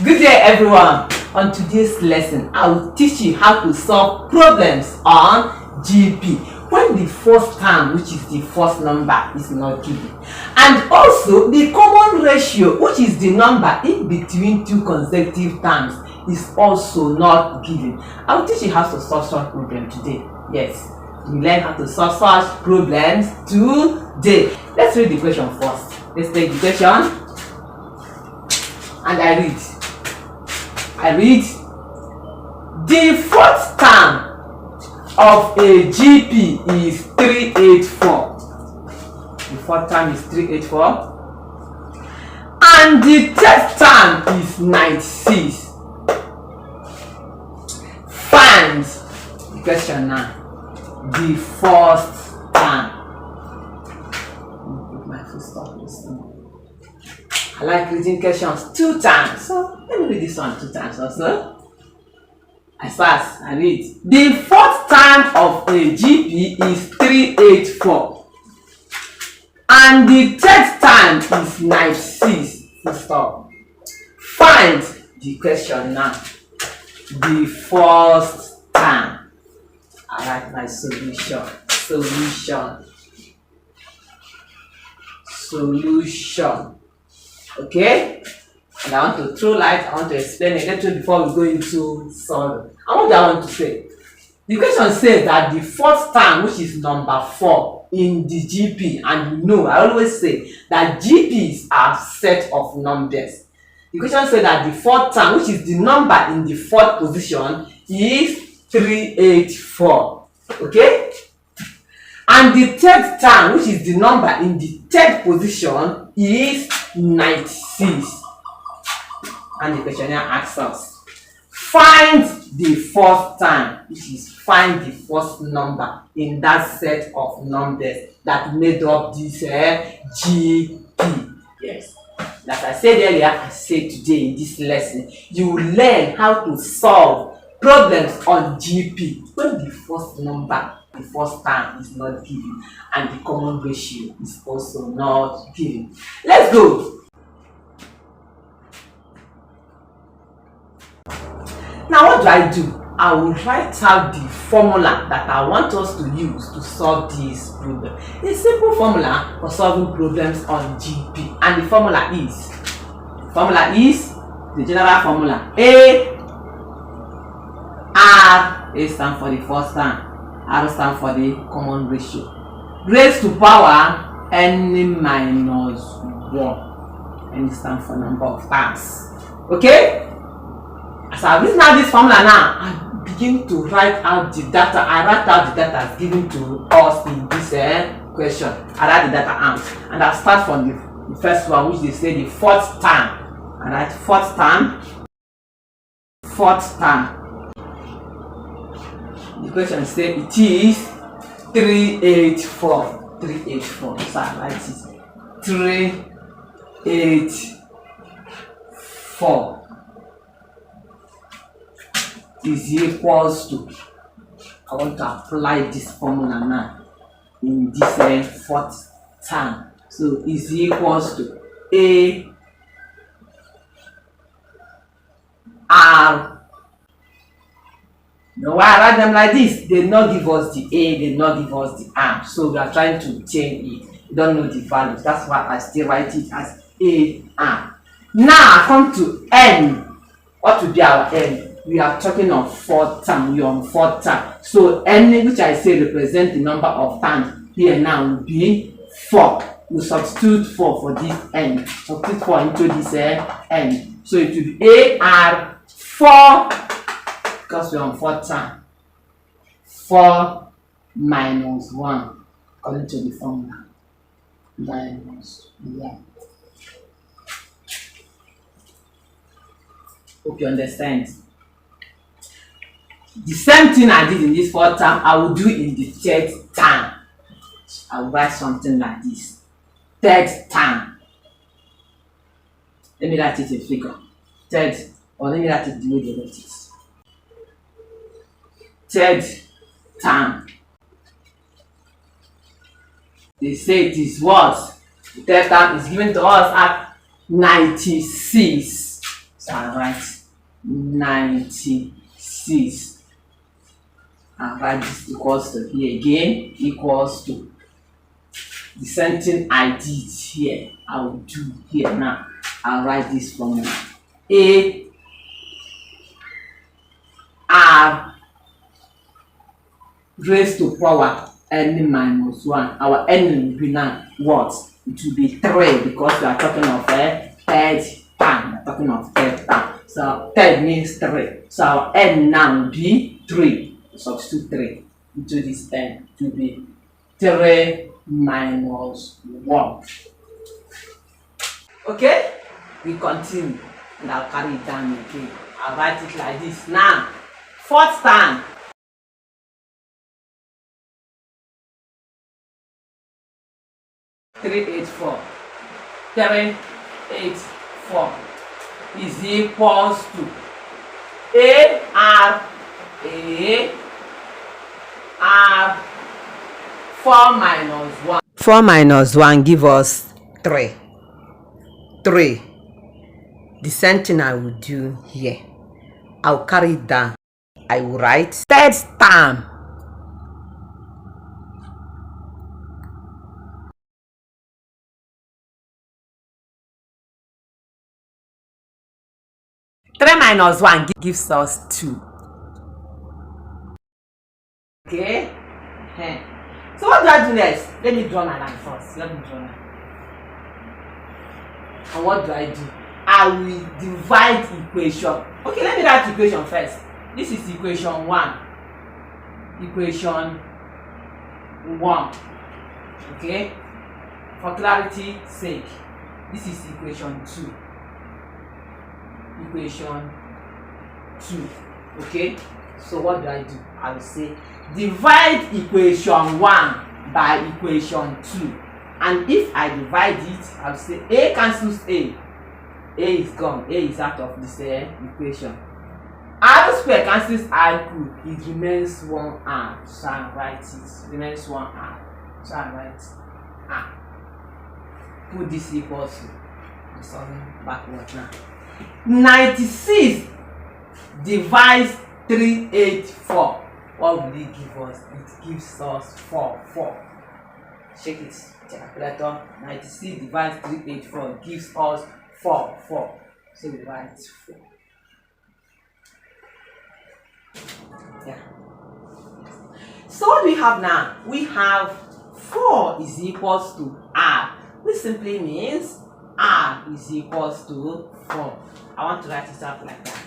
Good day everyone. On today's lesson, I will teach you how to solve problems on GP when the first term, which is the first number, is not given, and also the common ratio, which is the number in between two consecutive terms, is also not given. I will teach you how to solve such problem today. Yes, we learn how to solve such problems today. Let's read the question first. Let's take the question and I read. The fourth term of a GP is 384. The fourth term is 384. And the third term is 96. Find the question now. The first term. Put my full stop this time. I like reading questions 2 times, so let me read this one 2 times also. As fast I read. The fourth term of a GP is 384, and the third term is 96. Full stop. Find the question now. The first term. I write my solution. Solution. Okay, and I want to throw light. I want to explain a little before we go into solving. And what do I want to say? The question says that the fourth term, which is number 4 in the GP, and you know I always say that GPs are set of numbers. The question says that the fourth term, which is the number in the fourth position, is 384. Okay, and the third term, which is the number in the third position, is 96. And the questionnaire asks us, find the first term, which is find the first number in that set of numbers that made up this GP. Yes, as I said earlier, I said today in this lesson, you will learn how to solve problems on GP when the first number, the first term, is not given and the common ratio is also not given. Let's go. Now what do? I will write out the formula that I want us to use to solve this problem. A simple formula for solving problems on GP, and the formula is the general formula. A stands for the first term, R stands for the common ratio. Raised to power n minus 1. N stands for number of terms. Okay? As I written out this formula now, I begin to write out the data. I write out the data given to us in this question. I write the data out, and I start from the first one, which they say the fourth term. I write fourth term. The question says it is 384. 384. So I write it 384 is equals to, I want to apply this formula now in this fourth term. So is equals to A R. Now why I write them like this? They did not give us the A, they did not give us the R. So we are trying to change it. You don't know the values. That's why I still write it as A R. Now I come to N. What will be our N? We are talking of fourth term. We are on fourth term. So N, which I say represent the number of terms here now, will be 4. We substitute 4 for this N. Substitute 4 into this N. So it will be AR 4, because we are on fourth term. 4 minus 1, according to the formula. Minus 1. Hope you understand. The same thing I did in this fourth term, I will do in the third term. I will write something like this. Third term. Let me write it in figure. Third, or let me write it the way they wrote it. Third term. They say it is what? The third term is given to us at 96. So I write 96. I write this equals to here again, equals to the same thing I did here. I will do here now. I'll write this formula. A R raised to power n minus 1. Our n will be now what? It will be 3 because we are talking of a third time. We are talking of third time. So third means 3. So our n now will be 3. Substitute 3 into this n. It will be 3 minus 1. Okay? We continue. And I'll carry it down again. I'll write it like this. Now, fourth time. 384. 384 is equals to A R 4 minus 1. 4 minus 1 give us 3. 3. The same thing I will do here. I'll carry it down. I will write third term. Three minus 1 gives us 2. Okay? So what do I do next? Let me draw my line first. Let me draw my line. And what do? I will divide equation. Okay, let me write equation first. This is equation 1. Equation 1. Okay? For clarity sake, this is equation 2. Equation 2. Okay? So what do? I will say divide equation 1 by equation 2. And if I divide it, I will say A cancels A. A is gone. A is out of this equation. R square cancels R cube. It remains 1R. So I write it. Remains 1R. So I write R. Put this equals to. I'm solving backward now. 96 divides 384. What will it give us? It gives us 4. Check it. Calculator. 96 divides 384 gives us 4. So we write 4. Yeah. So what do we have now? We have 4 is equals to R, which simply means R is equals to 4. I want to write it out like that.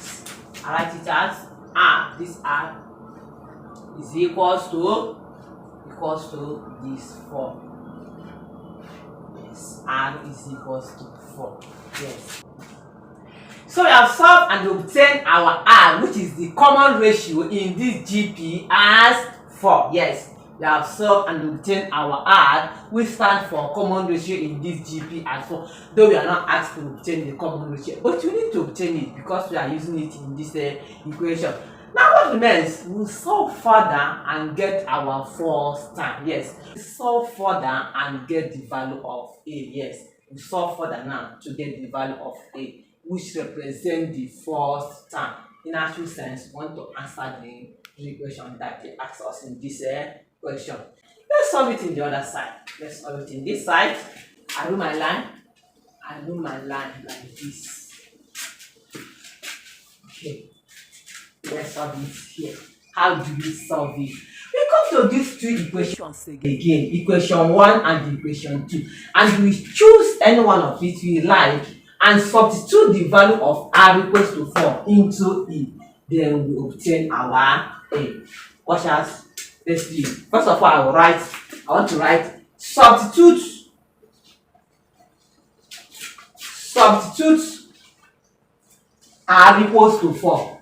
I write it as R. This R is equals to this 4. Yes, R is equals to 4. Yes. So we have solved and obtained our R, which is the common ratio in this GP as 4. Yes, we have solved and obtained our R, which stands for common ratio in this GP as 4. Though we are not asked to obtain the common ratio, but we need to obtain it because we are using it in this equation. Now what remains? We'll solve further and get our fourth term. Yes, we solve further and get the value of A. Yes, we solve further now to get the value of A, which represents the fourth term. In actual sense, we want to answer the equation that they asked us in this question. Let's solve it in the other side. Let's solve it in this side. I do my line like this. Okay. Let's solve it here. How do we solve it? We come to these two equations again, equation 1 and equation 2, and we choose any one of it we like and substitute the value of R equals to 4 into E. Then we obtain our A. Watch out. Let's do it. First of all, I want to write substitute R equals to 4.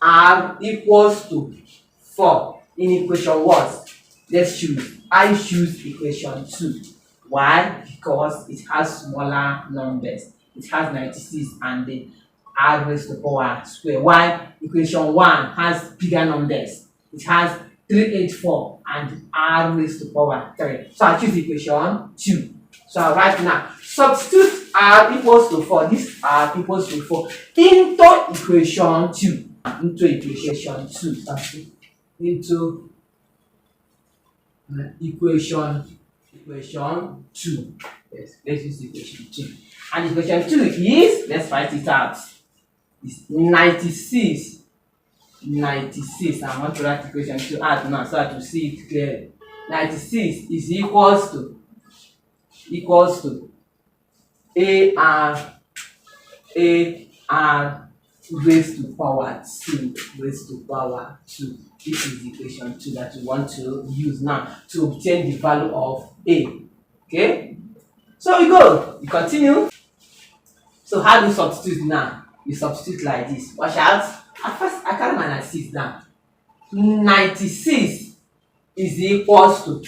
R equals to 4 in equation what? Let's choose. I choose equation 2. Why? Because it has smaller numbers. It has 96 and the R raised to power square. Why? Equation 1 has bigger numbers. It has 384 and R raised to power 3. So I choose equation 2. So I write now Substitute r equals to 4. This r equals to 4 into equation 2. Into equation 2. Into equation 2. Yes, let's use equation 2. And equation 2 is, let's write it out. It's 96. I want to write equation 2 out now so I to see it clearly. 96 is equals to AR raised to power 2 This is equation 2 that we want to use now to obtain the value of A. Okay, so we continue. So how do you substitute now? You substitute like this. Watch out. At first I carry my 96 down. 96 is equals to,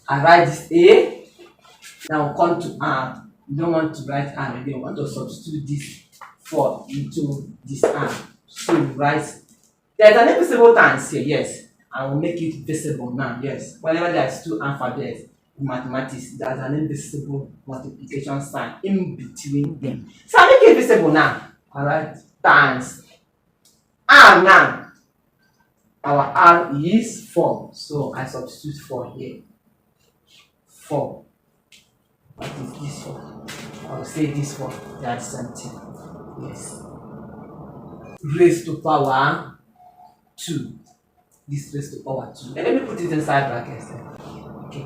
I write this A. Now come to R. You don't want to write R again. You want to substitute this 4 into this R. So you write, there's an invisible times here, yes. I will make it visible now, yes. Whenever there's two alphabets in mathematics, there's an invisible multiplication sign in between them. So I make it visible now. Alright, times R now. Our R is 4. So I substitute 4 here. 4. What is this for? I'll say this one. That's something. Yes. Raised to power 2. This raised to power 2. Let me put it inside brackets. Okay.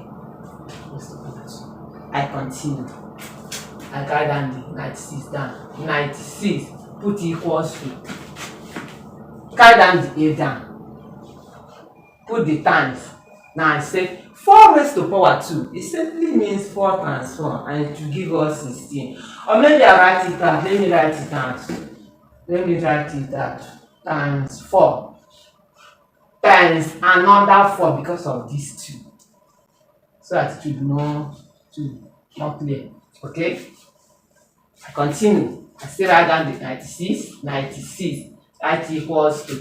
Raised to power 2. I continue. I carry down the 96 down. 96 put equals to. Carry down the A down. Put the times. Now I say 4 raised to power 2. It simply means 4 times 4 and it will give us 16. Or maybe I write it out. Let me write it out. Times 4 times another 4 because of these 2. So that it will be more clear. Okay? I continue. I still write down the 96. That equals to,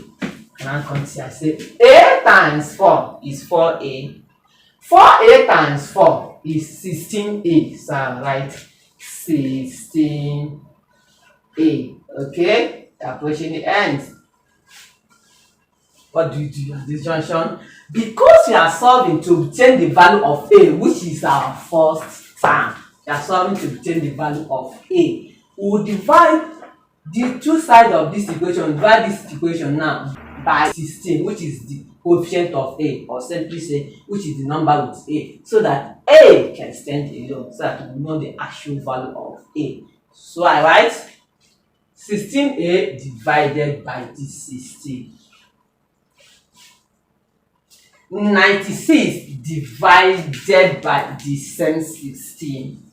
and I continue. I say A times 4 is 4A. 4A times 4 is 16A. So I write 16A. Okay? Approaching the end. What do you do at this junction? Because we are solving to obtain the value of A, which is our first term. We are solving to obtain the value of A. We will divide the two sides of this equation. Divide this equation now by 16, which is the coefficient of A, or simply say which is the number with A, so that A can stand alone, so that we know the actual value of A. So I write 16A divided by this 16. 96 divided by the same 16.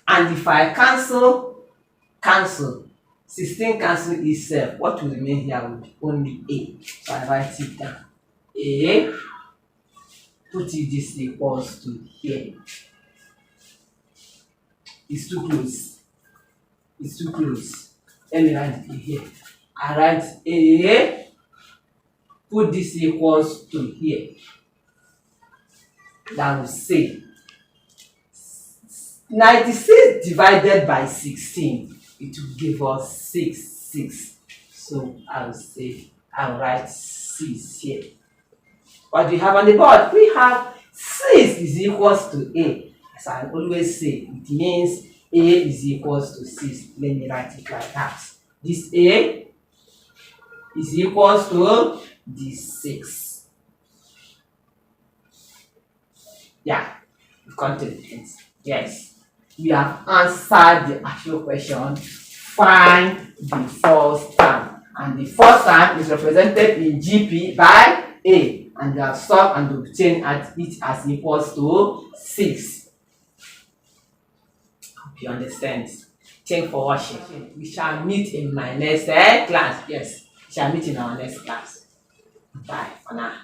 And if I cancel 16 cancel itself, what will remain here will be only A. So I write it down. A, put it this equals to here. It's too close. Let me write it here. I write A, put this equals to here. That will say 96 divided by 16. It will give us 6. So I will write 6 here. What do we have on the board? We have 6 is equals to A. As I always say, it means A is equals to 6. Let me write it like that. This A is equals to this 6. Yeah, we've come to the end. Yes. We have answered the actual question. Find the first term. And the first term is represented in GP by A. And we have solved and obtained at it as equals to 6. Hope you understand. Thank you for watching. We shall meet in my next class. Yes, we shall meet in our next class. Bye for now.